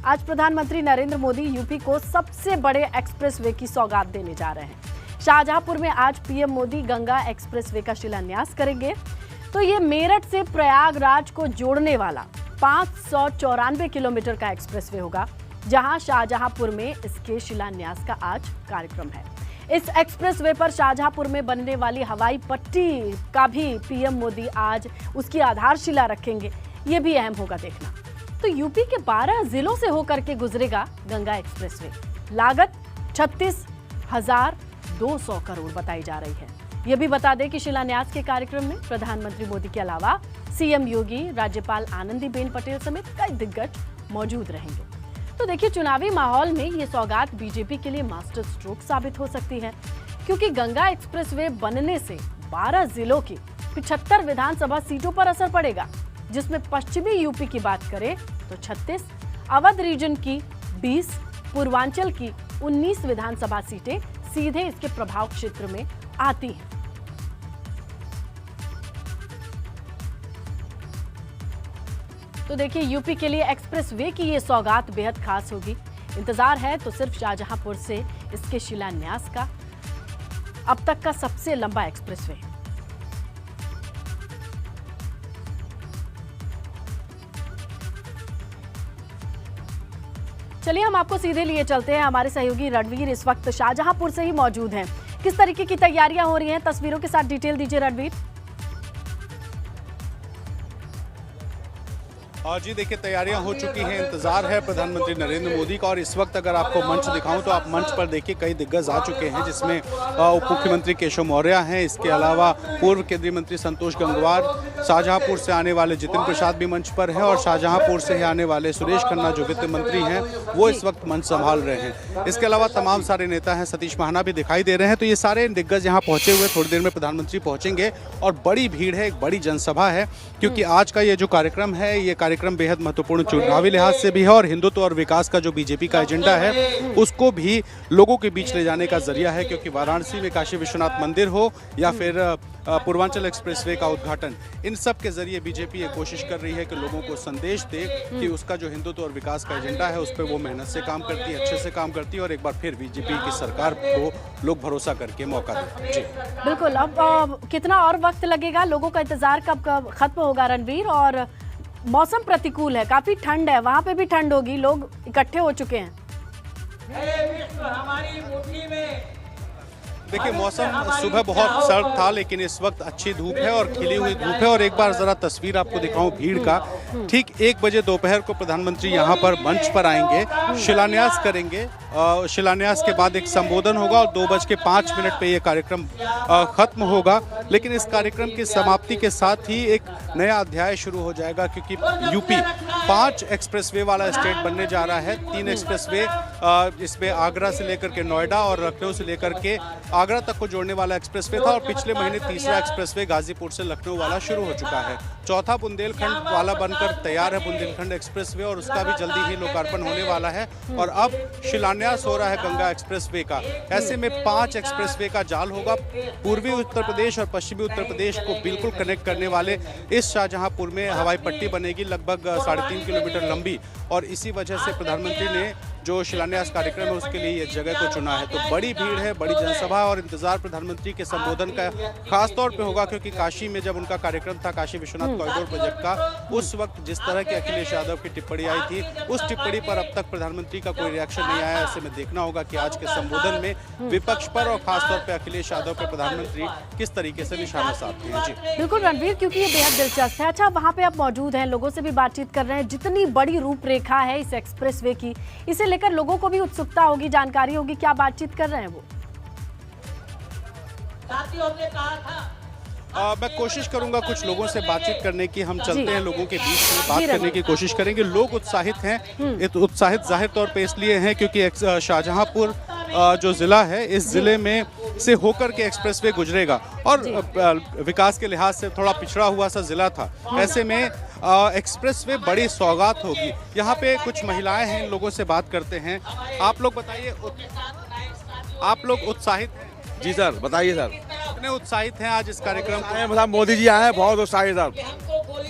आज प्रधानमंत्री नरेंद्र मोदी यूपी को सबसे बड़े एक्सप्रेसवे की सौगात देने जा रहे हैं। शाहजहांपुर में आज पीएम मोदी गंगा एक्सप्रेसवे का शिलान्यास करेंगे। तो ये मेरठ से प्रयागराज को जोड़ने वाला 594 किलोमीटर का एक्सप्रेसवे होगा, जहां शाहजहांपुर में इसके शिलान्यास का आज कार्यक्रम है। इस एक्सप्रेसवे पर शाहजहांपुर में बनने वाली हवाई पट्टी का भी पीएम मोदी आज उसकी आधारशिला रखेंगे। ये भी अहम होगा देखना। तो यूपी के 12 जिलों से होकर के गुजरेगा गंगा एक्सप्रेसवे। लागत 36,200 करोड़ बताई जा रही है। ये भी बता दें कि शिलान्यास के कार्यक्रम में प्रधानमंत्री मोदी के अलावा सीएम योगी, राज्यपाल आनंदीबेन पटेल समेत कई दिग्गज मौजूद रहेंगे। तो देखिए, चुनावी माहौल में ये सौगात बीजेपी के लिए मास्टर स्ट्रोक साबित हो सकती है, क्योंकि गंगा एक्सप्रेसवे बनने से 12 जिलों की 75 विधानसभा सीटों पर असर पड़ेगा, जिसमें पश्चिमी यूपी की बात करें तो 36, अवध रीजन की 20, पूर्वांचल की 19 विधानसभा सीटें सीधे इसके प्रभाव क्षेत्र में आती हैं। तो देखिए, यूपी के लिए एक्सप्रेसवे की ये सौगात बेहद खास होगी। इंतजार है तो सिर्फ शाहजहांपुर से इसके शिलान्यास का। अब तक का सबसे लंबा एक्सप्रेसवे। चलिए, हम आपको सीधे लिए चलते हैं। हमारे सहयोगी रणवीर इस वक्त शाहजहांपुर से ही मौजूद हैं। किस तरीके की तैयारियां हो रही हैं, तस्वीरों के साथ डिटेल दीजिए रणवीर। जी देखिए, तैयारियां हो चुकी हैं, इंतजार है प्रधानमंत्री नरेंद्र मोदी का। और इस वक्त अगर आपको मंच दिखाऊं तो आप मंच पर देखिए कई दिग्गज आ चुके हैं, जिसमें उप मुख्यमंत्री केशव मौर्य हैं। इसके अलावा पूर्व केंद्रीय मंत्री संतोष गंगवार, शाहजहांपुर से आने वाले जितिन प्रसाद भी मंच पर हैं, और शाहजहांपुर से ही आने वाले सुरेश खन्ना जो वित्त मंत्री हैं वो इस वक्त मंच संभाल रहे हैं। इसके अलावा तमाम सारे नेता हैं, सतीश महाना भी दिखाई दे रहे हैं। तो ये सारे दिग्गज यहाँ पहुंचे हुए, थोड़ी देर में प्रधानमंत्री पहुंचेंगे और बड़ी भीड़ है, एक बड़ी जनसभा है, क्योंकि आज का ये जो कार्यक्रम है, ये कार्यक्रम बेहद महत्वपूर्ण चुनावी लिहाज से भी है, और हिंदुत्व और विकास का जो बीजेपी का एजेंडा है उसको भी लोगों के बीच ले जाने का जरिया है। क्योंकि वाराणसी में काशी विश्वनाथ मंदिर हो या फिर पूर्वांचल एक्सप्रेसवे का उद्घाटन, इन सब के जरिए बीजेपी ये कोशिश कर रही है कि लोगों को संदेश दे कि उसका जो हिंदुत्व और विकास का एजेंडा है उस पर वो मेहनत से काम करती है, अच्छे से काम करती है, और एक बार फिर बीजेपी की सरकार को लोग भरोसा करके मौका दें। जी बिल्कुल। अब कितना और वक्त लगेगा, लोगों का इंतजार कब खत्म होगा रणवीर? और मौसम प्रतिकूल है, काफी ठंड है, वहां पे भी ठंड होगी, लोग इकट्ठे हो चुके हैं। देखिए, मौसम सुबह बहुत सर्द था, लेकिन इस वक्त अच्छी धूप है और खिली हुई धूप है। और एक बार जरा तस्वीर आपको दिखाऊं भीड़ का। ठीक 1 बजे दोपहर को प्रधानमंत्री यहाँ पर मंच पर आएंगे, शिलान्यास करेंगे। शिलान्यास के बाद एक संबोधन होगा और 2:05 पे ये कार्यक्रम खत्म होगा। लेकिन इस कार्यक्रम की समाप्ति के साथ ही एक नया अध्याय शुरू हो जाएगा, क्योंकि यूपी 5 एक्सप्रेसवे वाला स्टेट बनने जा रहा है। 3 एक्सप्रेसवे, इसमें आगरा से लेकर के नोएडा और लखनऊ से लेकर के आगरा तक को जोड़ने वाला एक्सप्रेसवे था, और पिछले महीने तीसरा एक्सप्रेसवे गाजीपुर से लखनऊ वाला शुरू हो चुका है। चौथा बुंदेलखंड वाला बनकर तैयार है, बुंदेलखंड एक्सप्रेसवे, और उसका भी जल्दी ही लोकार्पण होने वाला है। और अब शिलान्यास हो रहा है गंगा एक्सप्रेसवे का। ऐसे में 5 एक्सप्रेसवे का जाल होगा। पूर्वी उत्तर प्रदेश और पश्चिमी उत्तर प्रदेश को बिल्कुल कनेक्ट करने वाले इस शाहजहांपुर में हवाई पट्टी बनेगी, लगभग 3.5 किलोमीटर लंबी। और इसी वजह से प्रधानमंत्री ने जो शिलान्यास कार्यक्रम है उसके लिए ये जगह को चुना है। तो बड़ी भीड़ है, बड़ी जनसभा, और इंतजार प्रधानमंत्री के संबोधन का खास तौर पे होगा, क्योंकि काशी में जब उनका कार्यक्रम था, काशी विश्वनाथ कॉरिडोर प्रोजेक्ट का, उस वक्त जिस तरह की अखिलेश यादव की टिप्पणी आई थी, उस टिप्पणी पर अब तक प्रधानमंत्री का कोई रिएक्शन नहीं आया। ऐसे में देखना होगा कि आज के संबोधन में विपक्ष पर और खासतौर पर अखिलेश यादव पर प्रधानमंत्री किस तरीके से निशाना साधते हैं। जी बिल्कुल रणवीर, क्योंकि ये बेहद दिलचस्प है। अच्छा, वहाँ पे आप मौजूद हैं, लोगों से भी बातचीत कर रहे हैं। जितनी बड़ी रूपरेखा है इस एक्सप्रेसवे की, इसे लेकर लोगों को भी उत्सुकता होगी, जानकारी होगी, क्या बातचीत कर रहे हैं वो? साथियों ने कहा था मैं कोशिश करूंगा कुछ लोगों से बातचीत करने की। हम चलते हैं, लोगों के बीच में बात करने की कोशिश करेंगे। लोग उत्साहित हैं। उत्साहित जाहिर तौर पे इसलिए हैं क्योंकि शाहजहांपुर जो ज़िला है, इस ज़िले में से होकर के एक्सप्रेसवे गुजरेगा, और विकास के लिहाज से थोड़ा पिछड़ा हुआ सा ज़िला था। ऐसे में एक्सप्रेसवे बड़ी सौगात होगी। यहाँ पे कुछ महिलाएं हैं, इन लोगों से बात करते हैं। आप लोग बताइए, आप लोग उत्साहित हैं? जी सर, बताइए सर। कितने उत्साहित हैं आज इस कार्यक्रम को? मतलब मोदी जी आए हैं, बहुत उत्साहित सर।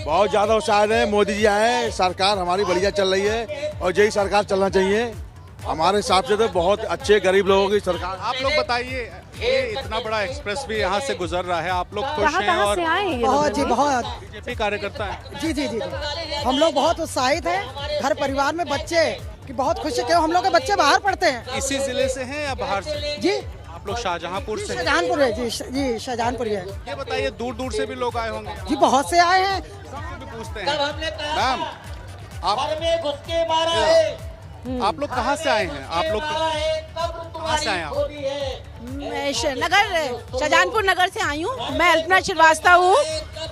बहुत ज़्यादा उत्साह है। मोदी जी आए, सरकार हमारी बढ़िया चल रही है और यही सरकार चलना चाहिए हमारे हिसाब से। तो बहुत अच्छे गरीब लोगों की सरकार। आप लोग बताइए, ये इतना बड़ा एक्सप्रेस भी यहाँ से गुजर रहा है, आप लोग खुश हैं? कहाँ और से आए हैं ये बहुत लोग? जी बहुत बीजेपी कार्यकर्ता है। जी जी जी जी हम लोग बहुत उत्साहित हैं। घर परिवार में बच्चे की बहुत खुशी है, क्यों हम लोग के बच्चे बाहर पढ़ते हैं। इसी जिले से हैं या बाहर से? जी आप लोग शाहजहांपुर से हैं? शाहजहानपुर है जी शाहजहानपुर है ये बताइए, दूर दूर से भी लोग आए होंगे? जी, बहुत से आए हैं। सबसे भी पूछते कब हैं। हमने कहा मैम, घर में घुस के मारा है, आप लोग कहाँ से आए हैं? आप लोग मारा है, कब कहाँ से आए हैं आप? तुम्हारी है। मैं नगर शाहजहानपुर नगर से आई हूँ। मैं अल्पना श्रीवास्तव हूँ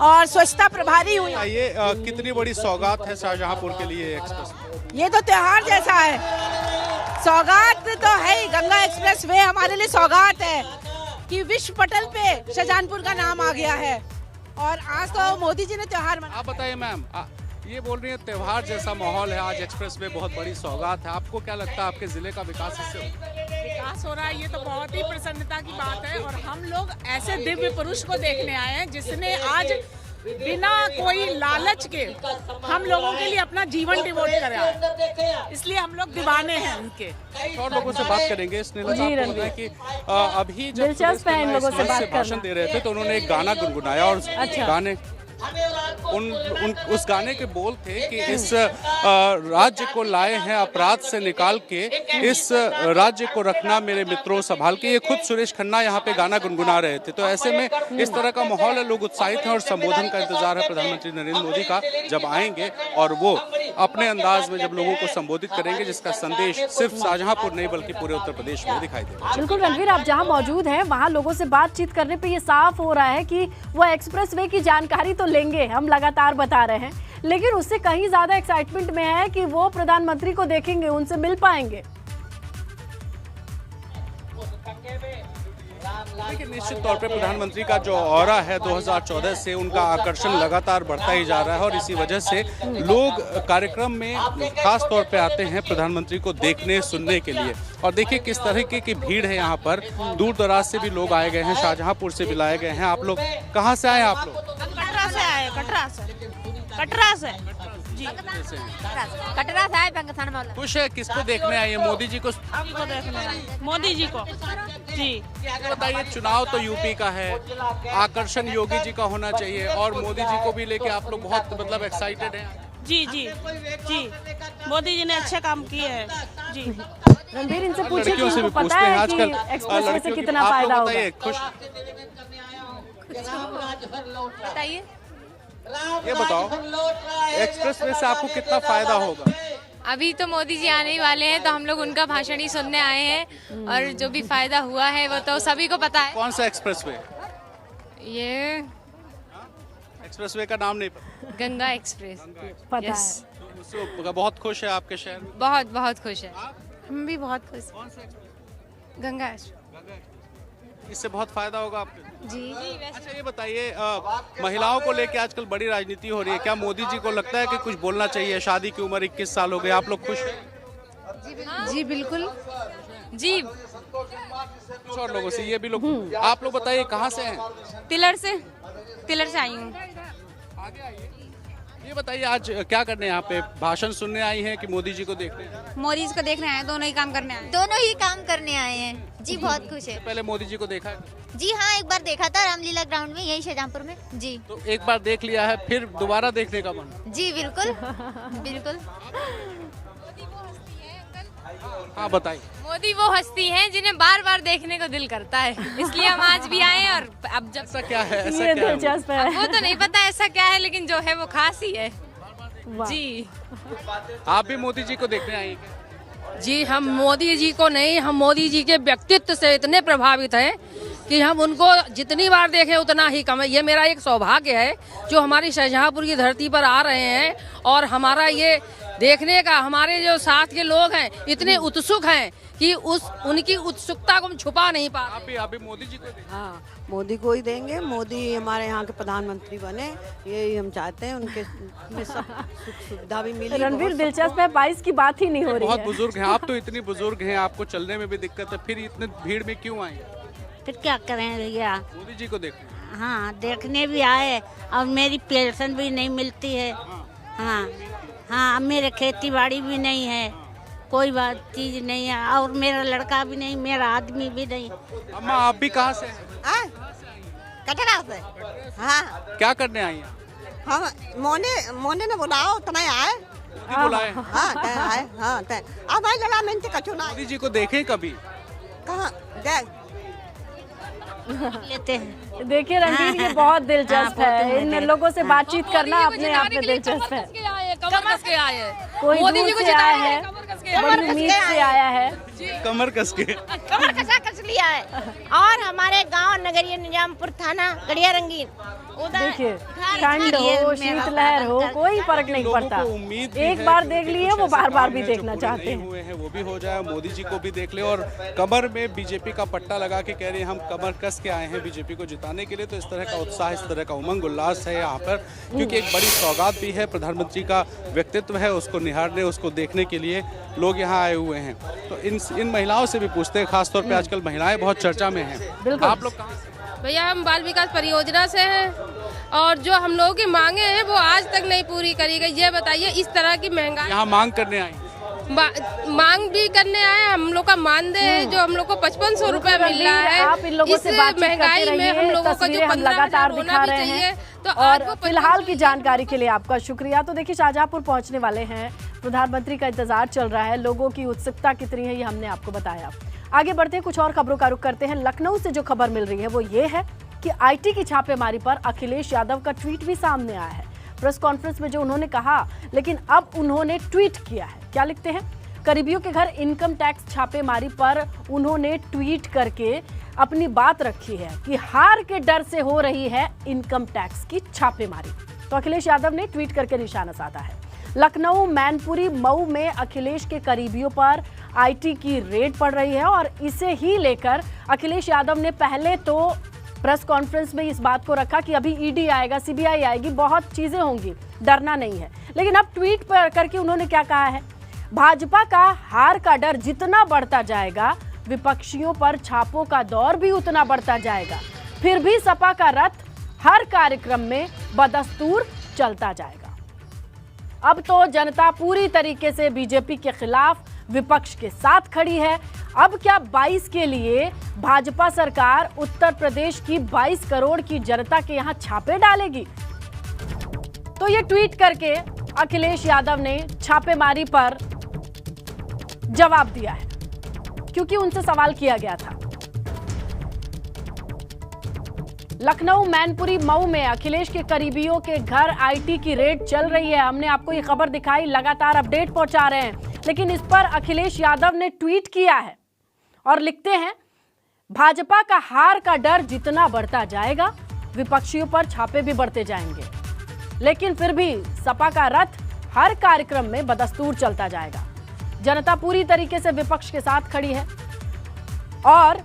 और स्वच्छता प्रभारी हूँ। ये कितनी बड़ी सौगात है शाहजहांपुर के लिए एक्सप्रेस? ये तो त्योहार जैसा है। सौगात तो है ही, गंगा एक्सप्रेस वे हमारे लिए सौगात है कि विश्व पटल पे शाहजहानपुर का नाम आ गया है और आज तो मोदी जी ने त्योहार मनाया। आप बताइए मैम, ये बोल रही है त्योहार जैसा माहौल है, आज एक्सप्रेस वे बहुत बड़ी सौगात है। आपको क्या लगता है आपके जिले का विकास इससे होगा? विकास हो रहा है, ये तो बहुत ही प्रसन्नता की बात है। और हम लोग ऐसे दिव्य पुरुष को देखने आए हैं जिसने आज बिना कोई लालच के हम लोगों के लिए अपना जीवन डिवोट करा है, इसलिए हम लोग दीवाने हैं उनके। और लोगों से बात करेंगे। स्नेहल जी, आपको रणवीर। पता है कि अभी जब दिलचस्प है इन लोगों से बात भाषण करना। दे रहे थे तो उन्होंने एक गाना गुनगुनाया और अच्छा। गाने उस गाने के बोल थे कि इस राज्य को लाए हैं अपराध से निकाल के, इस राज्य को रखना मेरे मित्रों संभाल के। ये खुद सुरेश खन्ना यहाँ पे गाना गुनगुना रहे थे। तो ऐसे में इस तरह का माहौल है, लोग उत्साहित हैं और संबोधन का इंतजार है प्रधानमंत्री नरेंद्र मोदी का जब आएंगे और वो अपने अंदाज में जब लोगों को संबोधित करेंगे, जिसका संदेश सिर्फ शाहजहांपुर नहीं बल्कि पूरे उत्तर प्रदेश में दिखाई देगा। बिल्कुल रणवीर, आप जहां मौजूद हैं वहां लोगों से बातचीत करने पे ये साफ हो रहा है कि वो एक्सप्रेस वे की जानकारी तो लेंगे, हम लगातार बता रहे हैं, लेकिन उससे कहीं ज्यादा एक्साइटमेंट में है कि वो प्रधानमंत्री को देखेंगे, उनसे मिल पाएंगे। देखिए, निश्चित तौर पे प्रधानमंत्री का जो ऑरा है 2014 से उनका आकर्षण लगातार बढ़ता ही जा रहा है और इसी वजह से लोग कार्यक्रम में खास तौर पे आते हैं प्रधानमंत्री को देखने सुनने के लिए। और देखिए किस तरीके की भीड़ है यहाँ पर, दूर दराज से भी लोग आए गए हैं, शाहजहांपुर से भी लाए गए हैं। आप लोग कहाँ से आए? आप लोग कटरा से आए, कटरा से जी, कटरा से आए पंगसान वाला। खुश है? किसको देखने आए हैं? मोदी जी को? मोदी जी को जी। बताइए, चुनाव तो यूपी का है, आकर्षण योगी जी का होना चाहिए और मोदी जी को भी लेके आप लोग बहुत मतलब एक्साइटेड हैं। जी जी जी, मोदी जी ने अच्छे काम किए हैं जी। रणवीर, इनसे पूछिए कि लड़कियों से भी उनको पूछते पता हैं है कि आजकल एक्सप्रेस वे से लड़कियों की। कितना आप लोग फायदा होगा। बताइए, खुश? बताइए, ये बताओ, एक्सप्रेस वे से आपको कितना फायदा होगा? अभी तो मोदी जी आने ही वाले हैं तो हम लोग उनका भाषण ही सुनने आए हैं और जो भी फायदा हुआ है वो तो सभी को पता है। कौन सा एक्सप्रेस वे? ये एक्सप्रेस वे का नाम नहीं पता? गंगा एक्सप्रेस। पता यस, है। उससे बहुत खुश है आपके शहर में? बहुत बहुत खुश है। हम भी बहुत खुश। कौन सा एक्सप्रेस? गंगा इससे बहुत फायदा होगा आपको? जी। अच्छा, ये बताइए, महिलाओं को लेके आजकल बड़ी राजनीति हो रही है, क्या मोदी जी को लगता है कि कुछ बोलना चाहिए? शादी की उम्र 21 साल हो गई, आप लोग खुश हैं? जी बिल्कुल जी। कुछ और लोगों से, ये भी लोग। आप लोग बताइए, कहाँ से हैं? तिलर से आई हूँ। आगे आइए। ये बताइए, आज क्या करने यहाँ पे? भाषण सुनने आई हैं कि मोदी जी को देखने? मोदी जी को देखने आए, दोनों ही काम करने आए। दोनों ही काम करने आए हैं जी। बहुत खुश है पहले मोदी जी को देखा है? जी हाँ, एक बार देखा था रामलीला ग्राउंड में, यही शाहजहांपुर में जी। तो एक बार देख लिया है, फिर दोबारा देखने का मन? जी बिल्कुल बिल्कुल। हाँ बताइए। मोदी वो हस्ती हैं जिन्हें बार बार देखने को दिल करता है, इसलिए हम आज भी आए हैं। और अब जब ऐसा क्या है? ऐसा ये क्या है? दिलचस्प है। वो तो नहीं पता ऐसा क्या है, लेकिन जो है वो खास ही है वाह। जी। आप भी मोदी जी को देखने आई हैं? जी, हम मोदी जी को नहीं, हम मोदी जी के व्यक्तित्व से इतने प्रभावित हैं कि हम उनको जितनी बार देखें उतना ही कम है। ये मेरा एक सौभाग्य है जो हमारी शाहजहांपुर की धरती पर आ रहे हैं और हमारा ये देखने का, हमारे जो साथ के लोग हैं इतने उत्सुक हैं कि उनकी उत्सुकता को हम छुपा नहीं पा रहे। आप भी मोदी जी को देखने? हाँ, मोदी को ही देंगे। मोदी हमारे यहाँ के प्रधानमंत्री बने, यही हम चाहते हैं। उनके में सब सुख सुविधा भी मिली। रणवीर, दिलचस्प है, 22 की बात ही नहीं हो रही बहुत है। बुजुर्ग हैं आप, तो इतनी बुजुर्ग हैं, आपको चलने में भी दिक्कत है, फिर इतने भीड़ में क्यों आई? फिर क्या करें भैया, मोदी जी को देखने? हाँ देखने भी आए और मेरी पेंशन भी नहीं मिलती है। हाँ हाँ, अब मेरे खेती बाड़ी भी नहीं है, कोई बात चीज नहीं है, और मेरा लड़का भी नहीं, मेरा आदमी भी नहीं। अम्मा आप भी कहाँ से हैं? कटरा से। हाँ क्या करने आई हैं? हाँ, मोने ने बुलाओ तने आए। बुलाए? हाँ ते आए। हाँ ते अब आई लड़ा मिनट कछु ना। मोदी जी को देखें कभी? कहाँ देख लेते हैं। देखिए रणवीर, ये बहुत दिलचस्प है। इन लोगों से बातचीत करना अपने आप में दिलचस्प है। कमर कस के आए, कोई मोदी जी दूर को से आया है, कमर बड़ी उम्मीद से आया है। कमर कस के कमर कस लिया है। और हमारे गांव नगरीय निजामपुर थाना गड़िया रंगीन, देखिए ठंड हो शीतलहर हो कोई फर्क नहीं पड़ता, एक बार देख लिए वो बार बार भी देखना चाहते हैं। हुए हैं वो भी हो जाए, मोदी जी को भी देख ले। और कमर में बीजेपी का पट्टा लगा के कह रहे हैं हम कमर कस के आए हैं बीजेपी को जिताने के लिए। तो इस तरह का उत्साह, इस तरह का उमंग उल्लास है यहाँ पर, क्योंकि एक बड़ी सौगात भी है। प्रधानमंत्री का व्यक्तित्व है, उसको निहारने, उसको देखने के लिए लोग यहाँ आए हुए हैं। तो इन महिलाओं से भी पूछते हैं, खासतौर पे आजकल महिलाएं बहुत चर्चा में हैं। आप लोग कहाँ से? भैया हम बाल विकास परियोजना से हैं, और जो हम लोगों की मांगे हैं वो आज तक नहीं पूरी करी गई। ये बताइए, इस तरह की महंगाई, यहाँ मांग करने आई? मांग भी करने आए। हम लोग का मानदेय है जो हम लोग को 5500 रुपए मिल रहा है। आप इन लोगों से बातचीत महंगाई करते में हम लोगों का जो 15,000 लगातार दिखा रहे हैं। तो और फिलहाल की जानकारी के लिए आपका शुक्रिया। तो देखिए शाहजहांपुर पहुंचने वाले हैं, प्रधानमंत्री का इंतजार चल रहा है, लोगों की उत्सुकता कितनी है ये हमने आपको बताया। आगे बढ़ते हैं, कुछ और खबरों का रुख करते हैं। लखनऊ से जो खबर मिल रही है वो ये है कि आईटी की छापेमारी पर अखिलेश यादव का ट्वीट भी सामने आया है। प्रेस कॉन्फ्रेंस में जो उन्होंने कहा, लेकिन अब उन्होंने ट्वीट किया है। क्या लिखते हैं? करीबियों के घर इनकम टैक्स छापेमारी पर उन्होंने ट्वीट करके अपनी बात रखी है कि हार के डर से हो रही है इनकम टैक्स की छापेमारी। तो अखिलेश यादव ने ट्वीट करके निशाना साधा है। लखनऊ, मैनपुरी, मऊ में अखिलेश के करीबियों पर आईटी की रेड पड़ रही है, और इसे ही लेकर अखिलेश यादव ने पहले तो प्रेस कॉन्फ्रेंस में इस बात को रखा कि अभी ईडी आएगा, सीबीआई आएगी, बहुत चीजें होंगी, डरना नहीं है। लेकिन अब ट्वीट पर करके उन्होंने क्या कहा है? भाजपा का हार का डर जितना बढ़ता जाएगा, विपक्षियों पर छापों का दौर भी उतना बढ़ता जाएगा। फिर भी सपा का रथ हर कार्यक्रम में बदस्तूर चलता जाएगा। अब तो जनता पूरी तरीके से बीजेपी के खिलाफ विपक्ष के साथ खड़ी है। अब क्या 22 के लिए भाजपा सरकार उत्तर प्रदेश की 22 करोड़ की जनता के यहां छापे डालेगी? तो ये ट्वीट करके अखिलेश यादव ने छापेमारी पर जवाब दिया है, क्योंकि उनसे सवाल किया गया था। लखनऊ, मैनपुरी, मऊ में अखिलेश के करीबियों के घर आईटी की रेड चल रही है। हमने आपको ये खबर दिखाई, लगातार अपडेट पहुंचा रहे हैं, लेकिन इस पर अखिलेश यादव ने ट्वीट किया है और लिखते हैं, भाजपा का हार का डर जितना बढ़ता जाएगा, विपक्षियों पर छापे भी बढ़ते जाएंगे, लेकिन फिर भी सपा का रथ हर कार्यक्रम में बदस्तूर चलता जाएगा। जनता पूरी तरीके से विपक्ष के साथ खड़ी है। और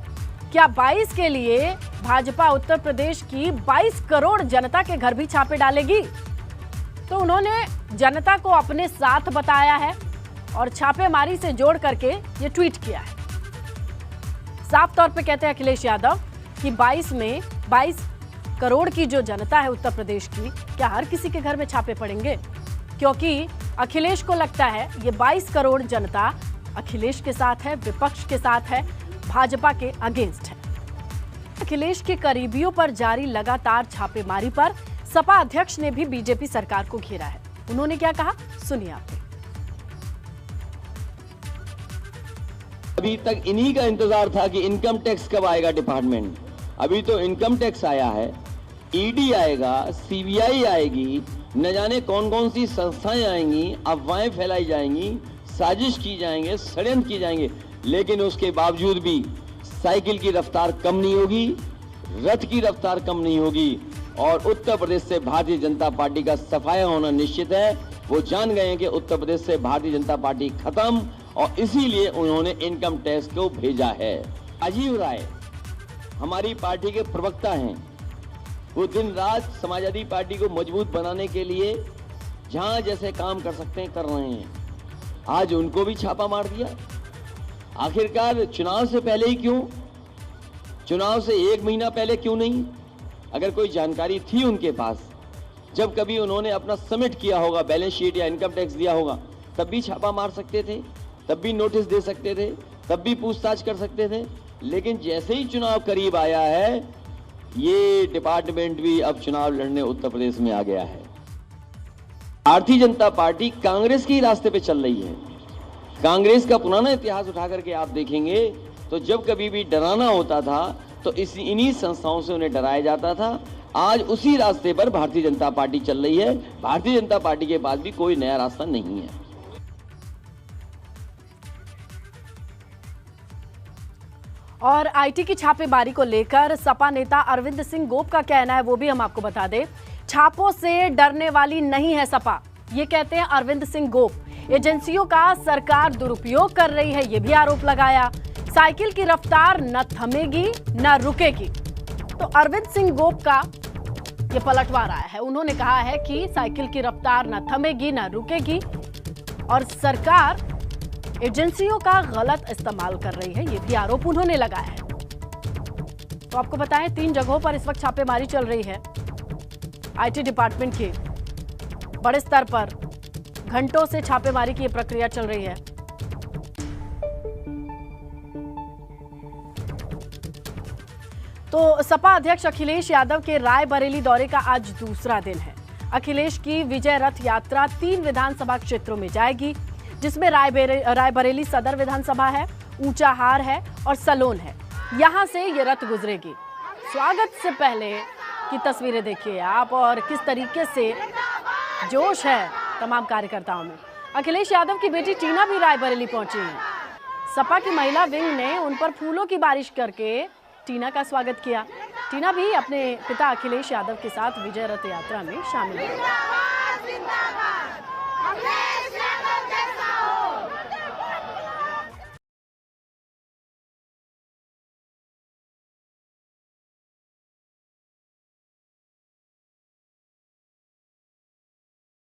क्या 22 के लिए भाजपा उत्तर प्रदेश की 22 करोड़ जनता के घर भी छापे डालेगी? तो उन्होंने जनता को अपने साथ बताया है और छापेमारी से जोड़ करके ये ट्वीट किया है। साफ तौर पे कहते हैं अखिलेश यादव कि 22 में 22 करोड़ की जो जनता है उत्तर प्रदेश की, क्या हर किसी के घर में छापे पड़ेंगे? क्योंकि अखिलेश को लगता है ये 22 करोड़ जनता अखिलेश के साथ है, विपक्ष के साथ है, भाजपा के अगेंस्ट है। अखिलेश के करीबियों पर जारी लगातार छापेमारी पर सपा अध्यक्ष ने भी बीजेपी सरकार को घेरा है। उन्होंने क्या कहा, सुनिए आप। अभी तक इन्हीं का इंतजार था कि इनकम टैक्स कब आएगा डिपार्टमेंट। अभी तो इनकम टैक्स आया है, ईडी आएगा, सीबीआई आएगी, न जाने कौन कौन सी संस्थाएं आएंगी, अफवाहें फैलाई जाएंगी, साजिश की जाएंगे, षड्यंत्र की जाएंगे, लेकिन उसके बावजूद भी साइकिल की रफ्तार कम नहीं होगी, रथ की रफ्तार कम नहीं होगी, और उत्तर प्रदेश से भारतीय जनता पार्टी का सफाया होना निश्चित है। वो जान गए हैं कि उत्तर प्रदेश से भारतीय जनता पार्टी खत्म, और इसीलिए उन्होंने इनकम टैक्स को भेजा है। राजीव राय हमारी पार्टी के प्रवक्ता हैं, वो दिन रात समाजवादी पार्टी को मजबूत बनाने के लिए जहां जैसे काम कर सकते हैं कर रहे हैं। आज उनको भी छापा मार दिया। आखिरकार चुनाव से पहले ही क्यों, चुनाव से 1 महीना पहले क्यों नहीं? अगर कोई जानकारी थी उनके पास, जब कभी उन्होंने अपना सबमिट किया होगा बैलेंस शीट या इनकम टैक्स दिया होगा, तब भी छापा मार सकते थे, तब भी नोटिस दे सकते थे, तब भी पूछताछ कर सकते थे। लेकिन जैसे ही चुनाव करीब आया है, ये डिपार्टमेंट भी अब चुनाव लड़ने उत्तर प्रदेश में आ गया है। भारतीय जनता पार्टी कांग्रेस के ही रास्ते पे चल रही है। कांग्रेस का पुराना इतिहास उठा करके आप देखेंगे तो जब कभी भी डराना होता था तो इन्हीं संस्थाओं से उन्हें डराया जाता था। आज उसी रास्ते पर भारतीय जनता पार्टी चल रही है। भारतीय जनता पार्टी के पास भी कोई नया रास्ता नहीं है। और आईटी की छापेमारी को लेकर सपा नेता अरविंद सिंह गोप का कहना है, वो भी हम आपको बता दें। छापों से डरने वाली नहीं है सपा, ये कहते हैं अरविंद सिंह गोप। एजेंसियों का सरकार दुरुपयोग कर रही है, ये भी आरोप लगाया। साइकिल की रफ्तार न थमेगी न रुकेगी। तो अरविंद सिंह गोप का ये पलटवार आया है। उन्होंने कहा है कि साइकिल की रफ्तार न थमेगी न रुकेगी और सरकार एजेंसियों का गलत इस्तेमाल कर रही है, ये भी आरोप उन्होंने लगाया है। तो आपको बताएं 3 जगहों पर इस वक्त छापेमारी चल रही है। आईटी डिपार्टमेंट के बड़े स्तर पर घंटों से छापेमारी की प्रक्रिया चल रही है। तो सपा अध्यक्ष अखिलेश यादव के रायबरेली दौरे का आज दूसरा दिन है। अखिलेश की विजय रथ यात्रा 3 विधानसभा क्षेत्रों में जाएगी, जिसमें रायबरेली सदर विधानसभा है, ऊंचाहार है और सलोन है। यहां से ये रथ गुजरेगी। स्वागत से पहले की तस्वीरें देखिए आप और किस तरीके से जोश है तमाम कार्यकर्ताओं में। अखिलेश यादव की बेटी टीना भी रायबरेली पहुंची है। सपा की महिला विंग ने उन पर फूलों की बारिश करके टीना का स्वागत किया। टीना भी अपने पिता अखिलेश यादव के साथ विजय रथ यात्रा में शामिल हुई।